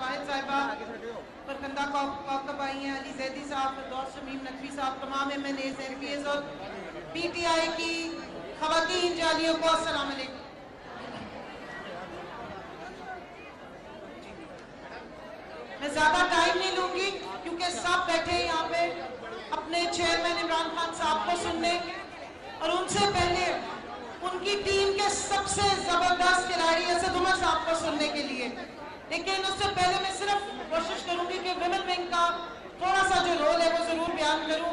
वाहिद साहिबा, फरखंदा कौकब आई हैं, अली जैदी साहब, फिरदौस शमीम नकवी साहब, तमाम MNAs, MPs और PTI की खवातीन जालियों को अस्सलाम वालेकुम। मैं ज्यादा टाइम नहीं लूंगी क्योंकि सब बैठे हैं यहाँ पे अपने चेयरमैन इमरान खान साहब को सुनने और उनसे पहले उनकी टीम के सबसे जबरदस्त खिलाड़ी असद उमर साहब को सुनने के लिए। लेकिन उससे पहले मैं सिर्फ कोशिश करूंगी कि विमेन विंग का थोड़ा सा जो रोल है वो जरूर बयान करूं।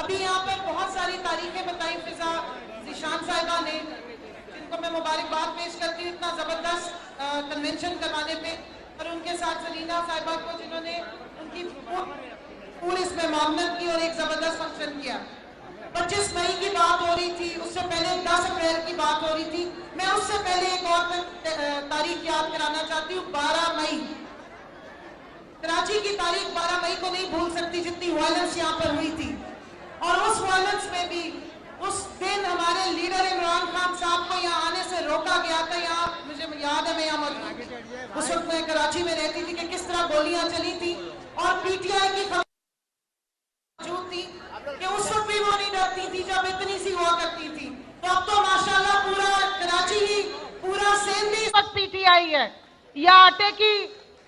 अभी यहाँ पर बहुत सारी तारीखें बताई फिजा ज़ीशान साहिबा ने, जिनको मैं मुबारकबाद पेश करती हूँ इतना जबरदस्त कन्वेंशन करवाने पे, और उनके साथ सलीना साहिबा को जिन्होंने उनकी पूरी इसमें मामलत की और एक जबरदस्त फंक्शन किया। 25 मई की बात हो रही थी, उससे पहले 10 अप्रैल की बात हो रही थी। मैं उससे पहले एक और तारीख याद कराना चाहती हूँ, 12 मई। कराची की तारीख 12 मई को नहीं भूल सकती जितनी वायलेंस यहाँ पर हुई थी। और उस वायलेंस में भी उस दिन हमारे लीडर इमरान खान साहब को यहाँ आने से रोका गया था। यहाँ मुझे याद है, मैं यहाँ मौजूद उस वक्त मैं कराची में रहती थी कि किस तरह गोलियां चली थी और PTI की मौजूद थी कि उस वक्त भी वो नहीं डरती थी जब इतनी सी हुआ करती थी। तो अब तो माशाल्लाह पूरा कराची ही, पूरा सिंध ही PTI है। या आटे की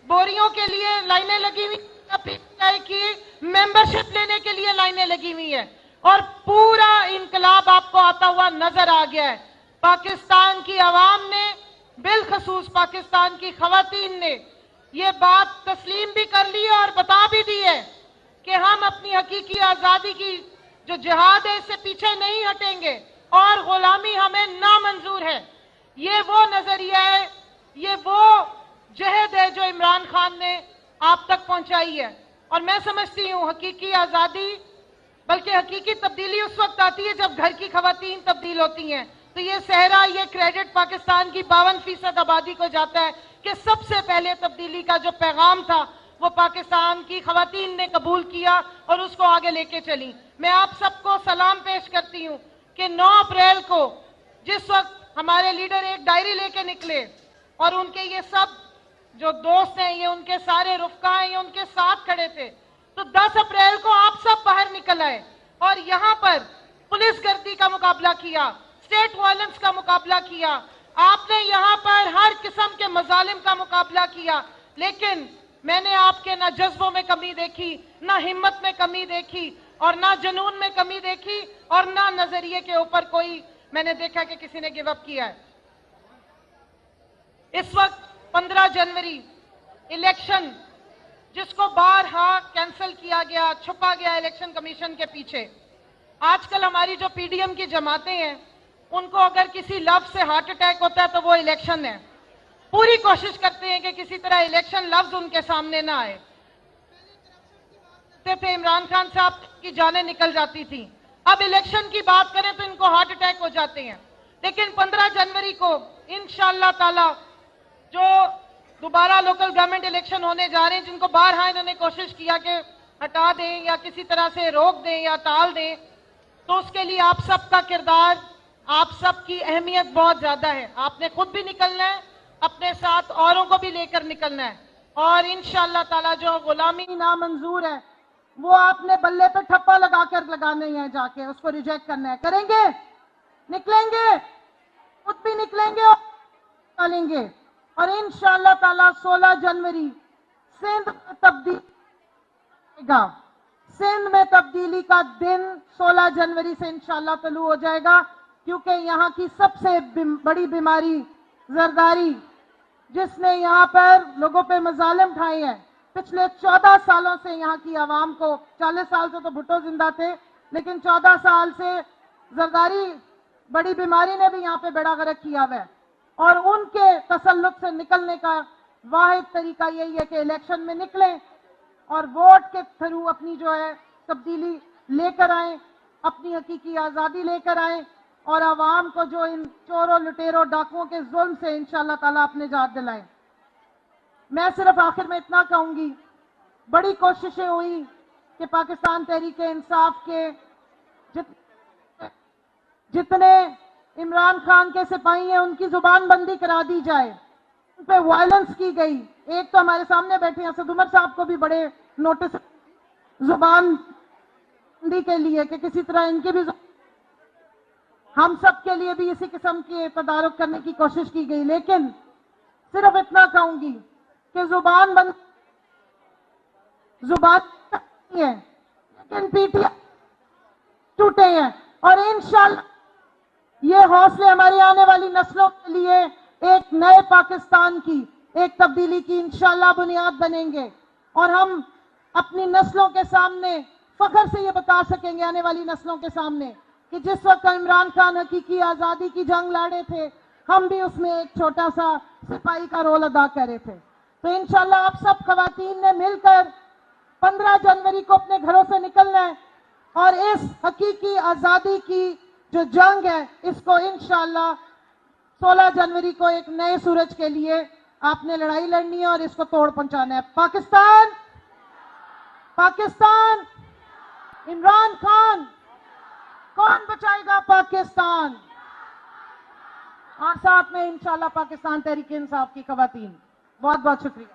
बोरियों के लिए लाइनें लगी हुई, PTI की मेंबरशिप लेने के लिए लाइनें लगी हुई है और पूरा इनकलाब आपको आता हुआ नजर आ गया है। पाकिस्तान की आवाम ने, बिलखसूस पाकिस्तान की खवातीन ने ये बात तस्लीम भी कर ली है और बता भी दी है कि हम अपनी हकीकी आजादी की जो जिहाद है इससे पीछे नहीं हटेंगे और गुलामी हमें नामंजूर है। ये वो नजरिया है, ये वो जहद है जो इमरान खान ने आप तक पहुंचाई है। और मैं समझती हूँ हकीकी आजादी, बल्कि हकीकी तब्दीली उस वक्त आती है जब घर की खवातीन तब्दील होती हैं। तो ये सहरा, ये क्रेडिट पाकिस्तान की 52% आबादी को जाता है कि सबसे पहले तब्दीली का जो पैगाम था वो पाकिस्तान की खवातीन ने कबूल किया और उसको आगे लेके चली। मैं आप सबको सलाम पेश करती हूँ कि 9 अप्रैल को जिस वक्त हमारे लीडर एक डायरी लेके निकले और उनके ये सब जो दोस्त हैं, ये उनके सारे रुफका हैं, ये उनके साथ खड़े थे, तो 10 अप्रैल को आप सब बाहर निकल आए और यहाँ पर पुलिस गर्दी का मुकाबला किया, स्टेट वायलेंस का मुकाबला किया। आपने यहाँ पर हर किस्म के मजालिम का मुकाबला किया, लेकिन मैंने आपके ना जज्बों में कमी देखी, ना हिम्मत में कमी देखी और ना जुनून में कमी देखी और ना नजरिए के ऊपर कोई मैंने देखा कि किसी ने गिव अप किया है। इस वक्त 15 जनवरी इलेक्शन जिसको बारहा कैंसिल किया गया, छुपा गया इलेक्शन कमीशन के पीछे। आजकल हमारी जो PDM की जमातें हैं उनको अगर किसी लफ्ज से हार्ट अटैक होता है तो वो इलेक्शन है। पूरी कोशिश करते हैं कि किसी तरह इलेक्शन लफ्ज उनके सामने ना आए। थे इमरान खान साहब की जानें निकल जाती थी, अब इलेक्शन की बात करें तो इनको हार्ट अटैक हो जाते हैं। लेकिन 15 जनवरी को इंशाअल्लाह ताला जो दोबारा लोकल गवर्नमेंट इलेक्शन होने जा रहे हैं, जिनको बारहा इन्होंने कोशिश किया कि हटा दें या किसी तरह से रोक दें या टाल दें, तो उसके लिए आप सबका किरदार, आप सबकी अहमियत बहुत ज्यादा है। आपने खुद भी निकलना है, अपने साथ औरों को भी लेकर निकलना है और इंशाअल्लाह ताला जो गुलामी नामंजूर है वो आपने बल्ले पे ठप्पा लगाकर लगाने हैं, जाके उसको रिजेक्ट करना है। करेंगे, निकलेंगे, खुद भी निकलेंगे और निकालेंगे और इंशाअल्लाह ताला 16 जनवरी सिंध में तब्दीली, सिंध में तब्दीली का दिन 16 जनवरी से इंशाअल्लाह तलू हो जाएगा, क्योंकि यहाँ की सबसे बड़ी बीमारी जरदारी, जिसने यहाँ पर लोगों पे मजालिम ढाए हैं पिछले 14 सालों से, यहाँ की आवाम को, 40 साल से तो भुट्टो जिंदा थे, लेकिन 14 साल से जरदारी बड़ी बीमारी ने भी यहाँ पे बेड़ा गर्क किया हुआ है। और उनके तसल्लुत से निकलने का वाहिद तरीका यही है कि इलेक्शन में निकलें और वोट के थ्रू अपनी जो है तब्दीली लेकर आए, अपनी हकीकी आज़ादी लेकर आए और आवाम को जो इन चोरों, लुटेरों, डाकुओं के जुल्म से इंशाअल्लाह ताला अपने निजात दिलाएं। मैं सिर्फ आखिर में इतना कहूंगी, बड़ी कोशिशें हुई कि पाकिस्तान तहरीक इंसाफ के जितने इमरान खान के सिपाही हैं उनकी जुबान बंदी करा दी जाए। پہ وائلنس کی گئی. ایک تو ہمارے سامنے بیٹھے ہیں اسد عمر صاحب کو بھی بڑے نوٹس زبان بندی کے لیے کہ کسی طرح ان کی بھی ہم سب کے لیے بھی اسی قسم کی تدارک کرنے کی کوشش کی گئی. لیکن صرف اتنا کہوں گی کہ زبان ہے لیکن پی ٹی ٹوٹے ہیں اور انشاءاللہ یہ حوصلے ہماری آنے والی نسلوں کے لیے ایک نئے پاکستان کی ایک تبدیلی کی انشاءاللہ بنیاد بنیں گے اور ہم اپنی نسلوں کے سامنے فخر سے یہ بتا سکیں گے آنے والی نسلوں کے سامنے کہ جس وقت عمران خان حقیقی آزادی کی جنگ لڑے تھے ہم بھی اس میں ایک چھوٹا سا سپاہی کا رول ادا کرے تھے. تو انشاءاللہ آپ سب خواتین نے مل کر 15 جنوری کو اپنے گھروں سے نکلنا ہے اور اس حقیقی آزادی کی جو جنگ ہے اس کو انشاءاللہ 16 جنوری کو ایک نئے سورج کے لیے آپ نے لڑائی لڑنی ہے اور اس کو توڑ پہنچانا ہے. پاکستان عمران خان کون بچائے گا پاکستان اور ساتھ میں انشاءاللہ پاکستان تحریک انصاف کی خواتین. بہت بہت شکریہ.